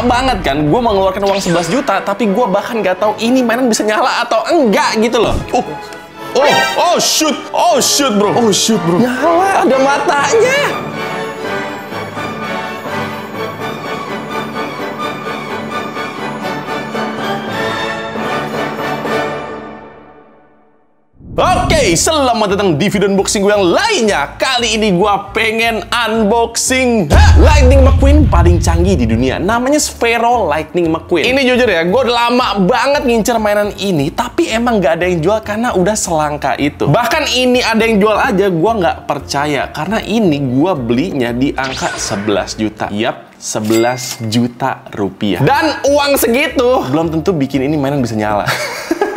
Gila banget kan? Gue mengeluarkan uang 11 juta, tapi gue bahkan nggak tahu ini mainan bisa nyala atau enggak gitu loh. Oh shoot bro. Oh shoot bro. Nyala, ada matanya. Oke, selamat datang di video unboxing gue yang lainnya. Kali ini gue pengen unboxing Lightning McQueen paling canggih di dunia. Namanya Sphero Lightning McQueen. Ini jujur ya, gue udah lama banget ngincer mainan ini, tapi emang gak ada yang jual karena udah selangka itu. Bahkan ini ada yang jual aja, gue nggak percaya. Karena ini gue belinya di angka 11 juta. Yap, 11 juta rupiah. Dan uang segitu belum tentu bikin ini mainan bisa nyala.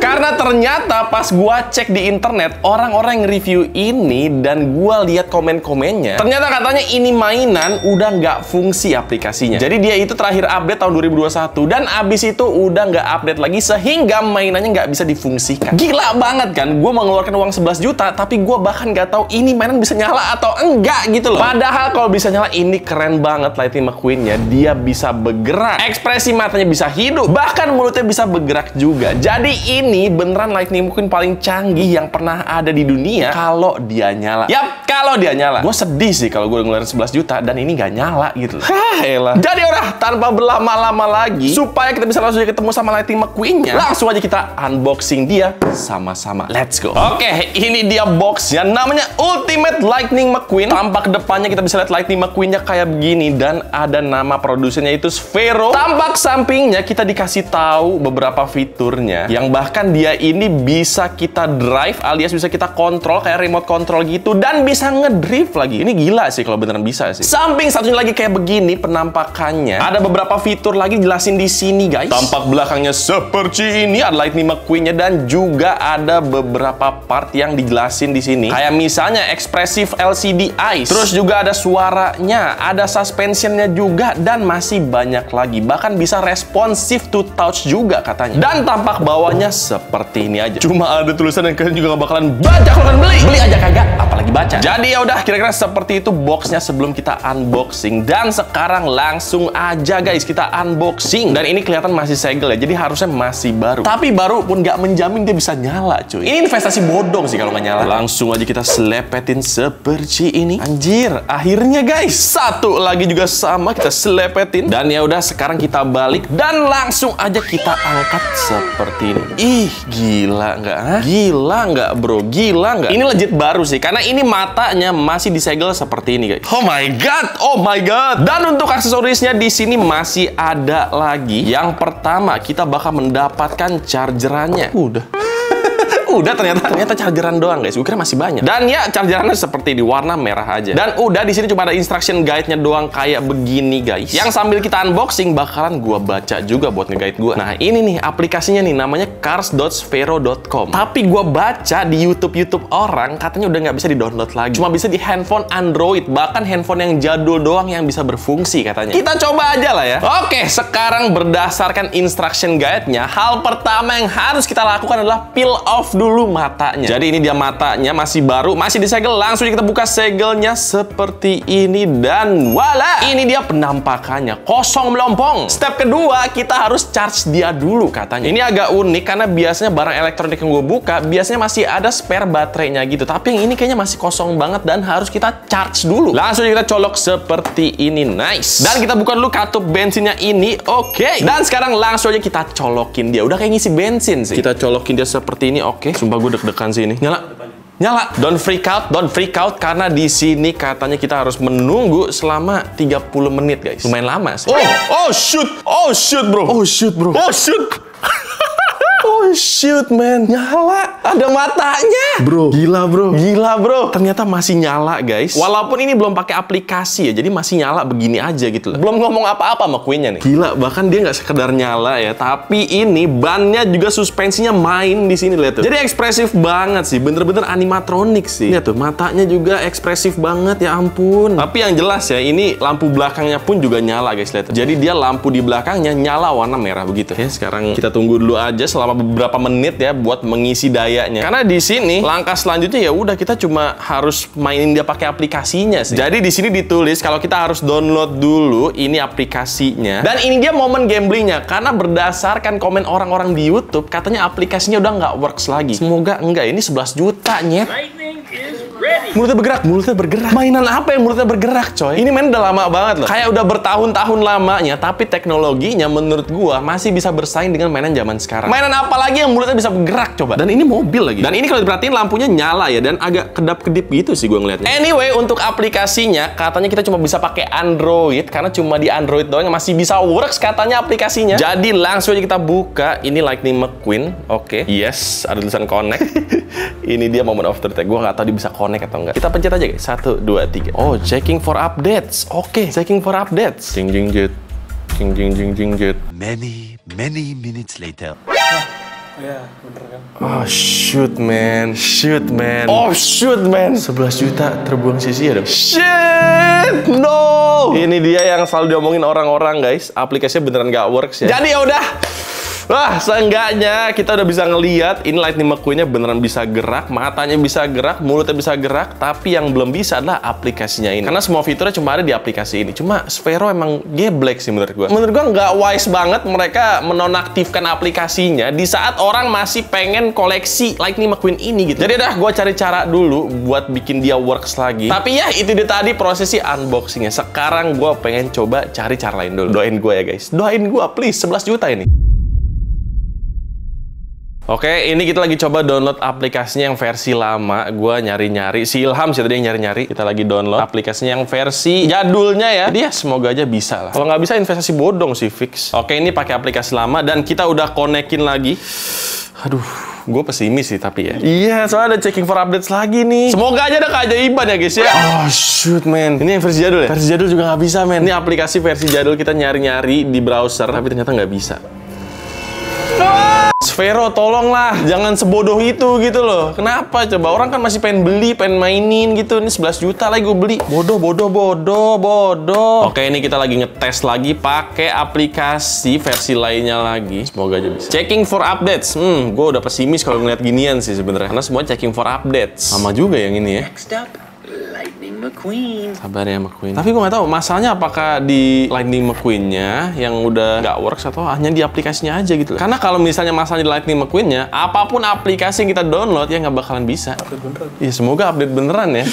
Karena ternyata pas gua cek di internet, orang-orang yang review ini dan gua lihat komen-komennya, ternyata katanya ini mainan udah nggak fungsi aplikasinya. Jadi dia itu terakhir update tahun 2021 dan abis itu udah nggak update lagi sehingga mainannya nggak bisa difungsikan. Gila banget kan? Gua mengeluarkan uang 11 juta tapi gua bahkan nggak tahu ini mainan bisa nyala atau enggak gitu loh. Padahal kalau bisa nyala ini keren banget Lightning McQueen-nya. Dia bisa bergerak, ekspresi matanya bisa hidup, bahkan mulutnya bisa bergerak juga. Jadi ini beneran Lightning McQueen paling canggih yang pernah ada di dunia kalau dia nyala. Yap, kalau dia nyala. Gue sedih sih kalau gue ngeluarin 11 juta dan ini nggak nyala gitu loh. Elah. Jadi udah, tanpa berlama-lama lagi, supaya kita bisa langsung ketemu sama Lightning McQueen-nya, langsung aja kita unboxing dia sama-sama. Let's go. Oke, ini dia boxnya. Namanya Ultimate Lightning McQueen. Tampak depannya kita bisa lihat Lightning McQueen-nya kayak begini dan ada nama produsennya itu Sphero. Tampak sampingnya kita dikasih tahu beberapa fiturnya yang bahkan dia ini bisa kita drive alias bisa kita kontrol kayak remote control gitu dan bisa ngedrift lagi. Ini gila sih kalau beneran bisa sih. Samping satunya lagi kayak begini penampakannya. Ada beberapa fitur lagi jelasin di sini guys. Tampak belakangnya seperti ini ada Lightning McQueen-nya dan juga ada beberapa part yang dijelasin di sini. Kayak misalnya ekspresif LCD eyes. Terus juga ada suaranya, ada suspensionnya juga dan masih banyak lagi. Bahkan bisa responsive to touch juga katanya. Dan tampak bawahnya seperti ini aja. Cuma ada tulisan yang kalian juga gak bakalan baca kalau kalian beli. Beli aja kagak, apalagi baca. Jadi ya udah, kira-kira seperti itu boxnya sebelum kita unboxing. Dan sekarang langsung aja guys kita unboxing. Dan ini kelihatan masih segel ya, jadi harusnya masih baru. Tapi baru pun gak menjamin dia bisa nyala cuy. Ini investasi bodong sih kalau nggak nyala. Langsung aja kita selepetin seperti ini. Anjir, akhirnya guys. Satu lagi juga sama kita selepetin. Dan ya udah, sekarang kita balik dan langsung aja kita angkat seperti ini. Ih, gila nggak? Gila nggak bro? Gila nggak? Ini legit baru sih, karena ini matanya masih disegel seperti ini guys. Oh my god, oh my god. Dan untuk aksesorisnya di sini masih ada lagi. Yang pertama kita bakal mendapatkan chargerannya. Udah ternyata chargeran doang guys. Gue kira masih banyak. Dan ya chargerannya seperti di warna merah aja. Dan udah di sini cuma ada instruction guide-nya doang kayak begini guys. Yang sambil kita unboxing bakalan gua baca juga buat nge-guide gua. Nah, ini nih aplikasinya nih namanya cars.sphero.com. Tapi gua baca di YouTube orang katanya udah nggak bisa di-download lagi. Cuma bisa di handphone Android, bahkan handphone yang jadul doang yang bisa berfungsi katanya. Kita coba aja lah ya. Oke, sekarang berdasarkan instruction guide-nya, hal pertama yang harus kita lakukan adalah peel off dulu matanya. Jadi ini dia matanya, masih baru, masih disegel. Langsung kita buka segelnya seperti ini dan voila, ini dia penampakannya, kosong melompong. Step kedua, kita harus charge dia dulu katanya. Ini agak unik karena biasanya barang elektronik yang gue buka biasanya masih ada spare baterainya gitu, tapi yang ini kayaknya masih kosong banget dan harus kita charge dulu. Langsung kita colok seperti ini, nice. Dan kita buka dulu katup bensinnya ini, oke. Dan sekarang langsung aja kita colokin dia. Udah kayak ngisi bensin sih. Kita colokin dia seperti ini, oke. Sumpah gue deg-degan sih ini. Nyala. Don't freak out karena di sini katanya kita harus menunggu selama 30 menit, guys. Lumayan lama sih. Oh shoot, bro. Oh shoot, man. Nyala. Ada matanya. Bro. Gila, bro. Ternyata masih nyala, guys. Walaupun ini belum pakai aplikasi ya, jadi masih nyala begini aja gitu loh. Belum ngomong apa-apa sama McQueen-nya nih. Gila, bahkan dia nggak sekedar nyala ya, tapi ini bannya juga suspensinya main di sini, lihat tuh. Jadi ekspresif banget sih, bener-bener animatronik sih. Lihat tuh, matanya juga ekspresif banget, ya ampun. Tapi yang jelas ya, ini lampu belakangnya pun juga nyala, guys, lihat tuh. Jadi dia lampu di belakangnya nyala warna merah begitu. Ya, sekarang kita tunggu dulu aja selama selama beberapa menit ya buat mengisi dayanya. Karena di sini langkah selanjutnya ya udah kita cuma harus mainin dia pakai aplikasinya sih. Jadi di sini ditulis kalau kita harus download dulu ini aplikasinya. Dan ini dia momen gamblingnya karena berdasarkan komen orang-orang di YouTube katanya aplikasinya udah nggak works lagi. Semoga enggak, ini 11 juta nyet. Mulutnya bergerak. Mainan apa yang mulutnya bergerak, coy? Ini main udah lama banget loh. Kayak udah bertahun-tahun lamanya, tapi teknologinya menurut gua masih bisa bersaing dengan mainan zaman sekarang. Mainan apa lagi yang mulutnya bisa bergerak, coba? Dan ini mobil lagi. Dan ini kalau diperhatiin lampunya nyala ya, dan agak kedap-kedip gitu sih gua ngeliatnya. Anyway, untuk aplikasinya, katanya kita cuma bisa pakai Android, karena cuma di Android doang yang masih bisa works katanya aplikasinya. Jadi langsung aja kita buka. Ini Lightning McQueen. Oke. Yes, ada tulisan connect. Ini dia moment of truth. Gua nggak tahu dia bisa connect atau enggak. Kita pencet aja guys. 1, 2, 3. Oh, checking for updates. Oke, checking for updates. Jing jing jet. Jing jing jing jing jet. Many minutes later. Ya, bener kan? Oh shoot man. Shoot man. Oh shoot man. 11 juta terbuang sia-sia dong. Shit. No. Ini dia yang selalu diomongin orang-orang guys. Aplikasinya beneran nggak works ya. Jadi ya udah. Wah, seenggaknya kita udah bisa ngeliat ini Lightning McQueen-nya beneran bisa gerak, matanya bisa gerak, mulutnya bisa gerak, tapi yang belum bisa adalah aplikasinya ini. Karena semua fiturnya cuma ada di aplikasi ini. Cuma Sphero emang geblek sih menurut gua. Menurut gua nggak wise banget mereka menonaktifkan aplikasinya di saat orang masih pengen koleksi Lightning McQueen ini gitu. Jadi dah gua cari cara dulu buat bikin dia works lagi. Tapi ya itu dia tadi prosesi unboxingnya. Sekarang gua pengen coba cari cara lain dulu. Doain gua ya guys. Doain gua please, 11 juta ini. Oke, ini kita lagi coba download aplikasinya yang versi lama. Gua nyari-nyari, si Ilham sih tadi yang nyari-nyari. Kita lagi download aplikasinya yang versi jadulnya ya. Jadi ya semoga aja bisa lah. Kalau nggak bisa investasi bodong sih fix. Oke, ini pakai aplikasi lama dan kita udah konekin lagi. Aduh, gue pesimis sih tapi ya. Iya, soalnya ada checking for updates lagi nih. Semoga aja ada keajaiban ya guys ya. Oh shoot man. Ini yang versi jadul ya? Versi jadul juga nggak bisa man. Ini aplikasi versi jadul kita nyari-nyari di browser tapi ternyata nggak bisa. Sphero, tolonglah, jangan sebodoh itu gitu loh. Kenapa coba? Orang kan masih pengen beli, pengen mainin gitu. Ini 11 juta lagi gue beli. Bodoh. Oke, ini kita lagi ngetes lagi pakai aplikasi versi lainnya lagi. Semoga aja bisa. Checking for updates. Gue udah pesimis kalau ngeliat ginian sih sebenarnya. Karena semua checking for updates. Sama juga yang ini ya. Next up, Lightning McQueen. Sabar ya McQueen. Tapi gue nggak tahu masalahnya apakah di Lightning McQueen-nya yang udah nggak works atau hanya di aplikasinya aja gitu. Karena kalau misalnya masalah di Lightning McQueen-nya, apapun aplikasi yang kita download ya nggak bakalan bisa. Update beneran. Iya, semoga update beneran ya.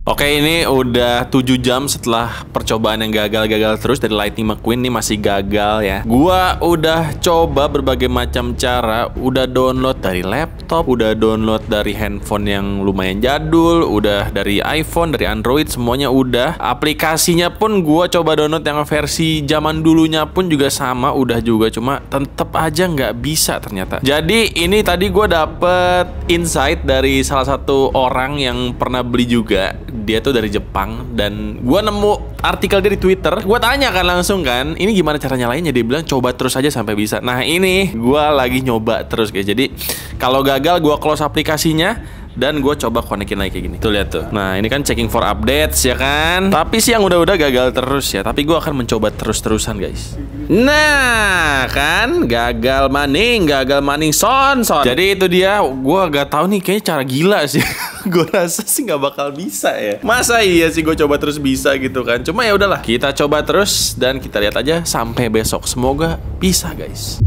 Oke, ini udah 7 jam setelah percobaan yang gagal-gagal terus dari Lightning McQueen. Ini masih gagal ya. Gua udah coba berbagai macam cara. Udah download dari laptop, udah download dari handphone yang lumayan jadul, udah dari iPhone, dari Android, semuanya udah. Aplikasinya pun gua coba download yang versi zaman dulunya pun juga sama, udah juga. Cuma tetep aja nggak bisa ternyata. Jadi ini tadi gua dapet insight dari salah satu orang yang pernah beli juga. Dia tuh dari Jepang dan gua nemu artikel dia di Twitter. Gua tanya kan langsung kan, ini gimana cara nyalainnya? Dia bilang coba terus aja sampai bisa. Nah ini gua lagi nyoba terus guys. Jadi kalau gagal gua close aplikasinya dan gue coba konekin lagi kayak gini. Tuh lihat tuh. Nah ini kan checking for updates ya kan. Tapi sih yang udah-udah gagal terus ya. Tapi gue akan mencoba terus-terusan guys. Nah kan gagal maning son. Jadi itu dia. Gue gak tahu nih kayaknya cara gila sih. Gue rasa sih nggak bakal bisa ya. Masa iya sih gue coba terus bisa gitu kan. Cuma ya udahlah. Kita coba terus dan kita lihat aja sampai besok. Semoga bisa guys.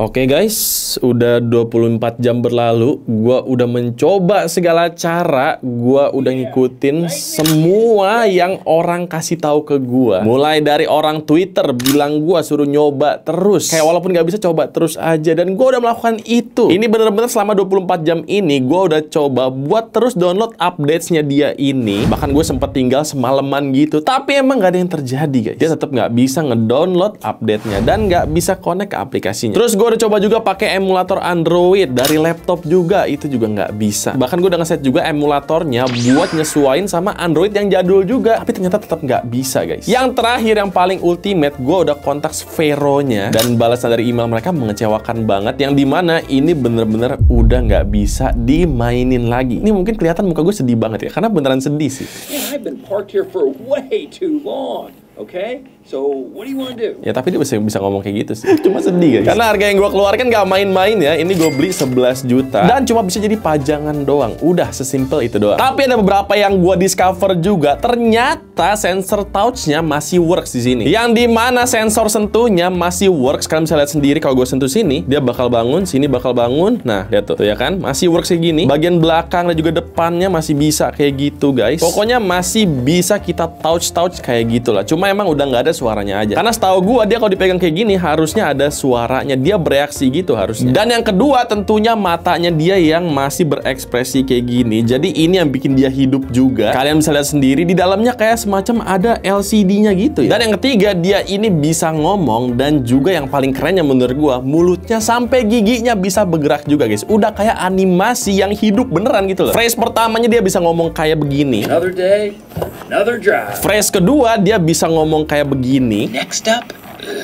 Oke guys, udah 24 jam berlalu. Gua udah mencoba segala cara. Gua udah ngikutin semua yang orang kasih tahu ke gua. Mulai dari orang Twitter bilang gua suruh nyoba terus. Kayak walaupun nggak bisa coba terus aja. Dan gua udah melakukan itu. Ini bener-bener selama 24 jam ini gua udah coba buat terus download updates-nya dia ini. Bahkan gue sempet tinggal semalaman gitu. Tapi emang nggak ada yang terjadi guys. Dia tetap nggak bisa ngedownload update-nya dan nggak bisa connect ke aplikasinya. Terus gue udah coba juga pakai emulator Android dari laptop juga, itu juga nggak bisa. Bahkan gue udah ngeset juga emulatornya buat nyesuain sama Android yang jadul juga, tapi ternyata tetap nggak bisa guys. Yang terakhir yang paling ultimate, gue udah kontak Sphero-nya dan balasan dari email mereka mengecewakan banget, yang dimana ini bener-bener udah nggak bisa dimainin lagi. Ini mungkin kelihatan muka gue sedih banget ya, karena beneran sedih sih. Yeah, I've been parked here for way too long. Okay? So, what do you want to do? Ya tapi dia bisa ngomong kayak gitu sih. Cuma sedih guys. Karena harga yang gue keluarkan gak main-main ya. Ini gue beli 11 juta. Dan cuma bisa jadi pajangan doang. Udah sesimpel itu doang. Tapi ada beberapa yang gue discover juga. Ternyata sensor touchnya masih works di sini. Yang dimana sensor sentuhnya masih works. Kalian bisa lihat sendiri kalau gue sentuh sini. Dia bakal bangun. Sini bakal bangun. Nah lihat tuh ya kan. Masih works kayak gini. Bagian belakang dan juga depannya masih bisa kayak gitu guys. Pokoknya masih bisa kita touch kayak gitulah. Cuma emang udah nggak ada suaranya aja. Karena setahu gua dia kalau dipegang kayak gini harusnya ada suaranya. Dia bereaksi gitu harusnya. Dan yang kedua tentunya matanya dia yang masih berekspresi kayak gini. Jadi ini yang bikin dia hidup juga. Kalian bisa lihat sendiri di dalamnya kayak semacam ada LCD-nya gitu ya. Dan yang ketiga dia ini bisa ngomong dan juga yang paling kerennya menurut gua mulutnya sampai giginya bisa bergerak juga guys. Udah kayak animasi yang hidup beneran gitu loh. Phrase pertamanya dia bisa ngomong kayak begini. Another day, another drive. Phrase kedua dia bisa ngomong kayak begini. Next up,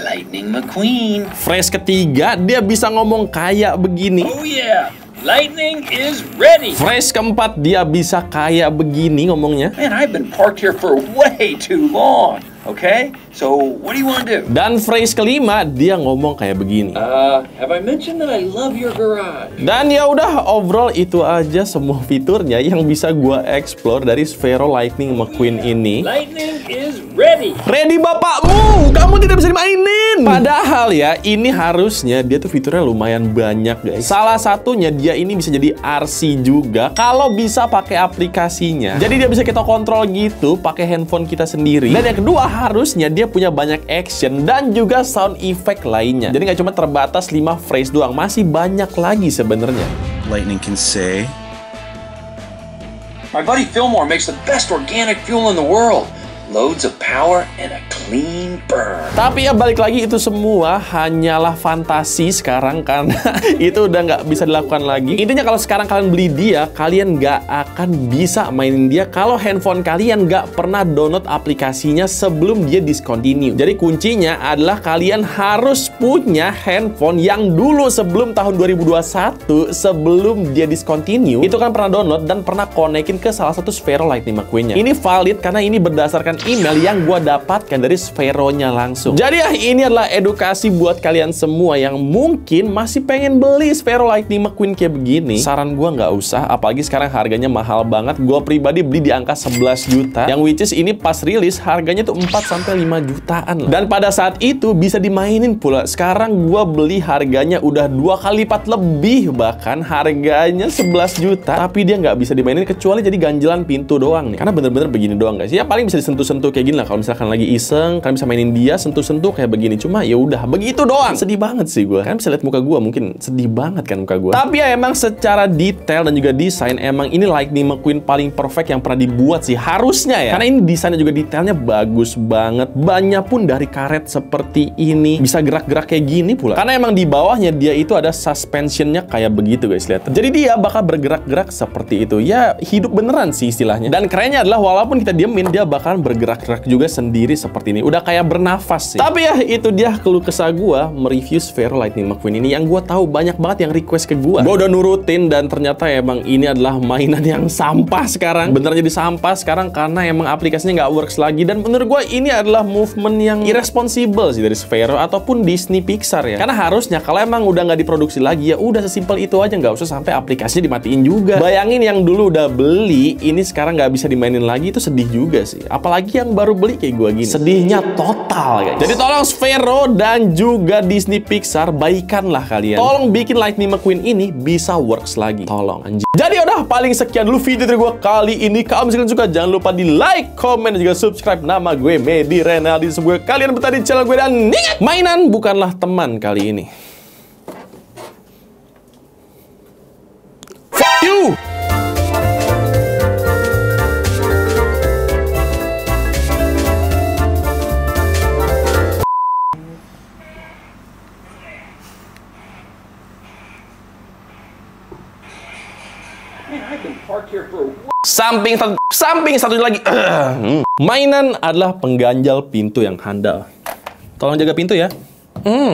Lightning McQueen. Phrase ketiga, dia bisa ngomong kayak begini. Oh yeah, Lightning is ready. Phrase keempat, dia bisa kayak begini ngomongnya. Man, I've been parked here for way too long. Okay, so what do you want to do? Dan phrase kelima, dia ngomong kayak begini. Have I mentioned that I love your garage? Dan ya udah, overall itu aja semua fiturnya yang bisa gua explore dari Sphero Lightning McQueen ini. Lightning is ready. Ready bapakmu, kamu tidak bisa dimainin. Padahal ya, ini harusnya dia tuh fiturnya lumayan banyak guys. Salah satunya dia ini bisa jadi RC juga kalau bisa pakai aplikasinya. Jadi dia bisa kita kontrol gitu pakai handphone kita sendiri. Dan yang kedua, harusnya dia punya banyak action dan juga sound effect lainnya. Jadi nggak cuma terbatas 5 phrase doang, masih banyak lagi sebenarnya. Lightning can say, My buddy Fillmore makes the best organic fuel in the world. Loads of power and a clean burn. Tapi ya balik lagi itu semua hanyalah fantasi sekarang karena itu udah nggak bisa dilakukan lagi. Intinya kalau sekarang kalian beli dia, kalian nggak akan bisa mainin dia kalau handphone kalian nggak pernah download aplikasinya sebelum dia discontinue. Jadi kuncinya adalah kalian harus punya handphone yang dulu sebelum tahun 2021, sebelum dia discontinue, itu kan pernah download dan pernah konekin ke salah satu Sphero Lightning McQueen-nya. Ini valid karena ini berdasarkan email yang gue dapatkan dari Sphero-nya langsung. Jadi ya ini adalah edukasi buat kalian semua yang mungkin masih pengen beli Sphero Lightning McQueen kayak begini. Saran gue nggak usah, apalagi sekarang harganya mahal banget. Gue pribadi beli di angka 11 juta, yang which is ini pas rilis harganya tuh 4-5 jutaan lah. Dan pada saat itu bisa dimainin pula. Sekarang gue beli harganya udah 2 kali lipat lebih, bahkan harganya 11 juta, tapi dia nggak bisa dimainin kecuali jadi ganjelan pintu doang nih. Karena bener-bener begini doang guys. Ya paling bisa disentuh kayak gini lah. Kalau misalkan lagi iseng, kalian bisa mainin dia sentuh-sentuh kayak begini. Cuma ya udah begitu doang. Sedih banget sih gue. Kalian bisa lihat muka gue, mungkin sedih banget kan muka gue. Tapi ya emang secara detail dan juga desain emang ini Lightning McQueen paling perfect yang pernah dibuat sih harusnya ya. Karena ini desainnya juga detailnya bagus banget. Banyak pun dari karet seperti ini bisa gerak-gerak kayak gini pula. Karena emang di bawahnya dia itu ada suspensionnya kayak begitu guys, lihat. Jadi dia bakal bergerak-gerak seperti itu. Ya hidup beneran sih istilahnya. Dan kerennya adalah walaupun kita diemin dia bakal bergerak-gerak juga sendiri seperti ini. Udah kayak bernafas sih. Tapi ya itu dia keluh kesah gua mereview Sphero Lightning McQueen ini, yang gua tahu banyak banget yang request ke gua. Gua udah nurutin dan ternyata emang ini adalah mainan yang sampah sekarang. Bener jadi sampah sekarang karena emang aplikasinya nggak works lagi. Dan menurut gua ini adalah movement yang irresponsible sih dari Sphero ataupun Disney Pixar ya. Karena harusnya kalau emang udah nggak diproduksi lagi ya udah sesimpel itu aja, nggak usah sampai aplikasinya dimatiin juga. Bayangin yang dulu udah beli ini sekarang nggak bisa dimainin lagi, itu sedih juga sih. Apalagi yang baru beli kayak gue gini. Sedihnya total guys. Jadi tolong Sphero dan juga Disney Pixar, baikanlah kalian. Tolong bikin Lightning McQueen ini bisa works lagi. Tolong anjir. Jadi udah paling sekian dulu video dari gue kali ini. Kalau misalkan suka jangan lupa di like, comment, dan juga subscribe. Nama gue Medi Renaldi. Semoga kalian betah di channel gue dan ingat, mainan bukanlah teman kali ini. Fuck you. Samping satu lagi. Mainan adalah pengganjal pintu yang handal. Tolong jaga pintu ya.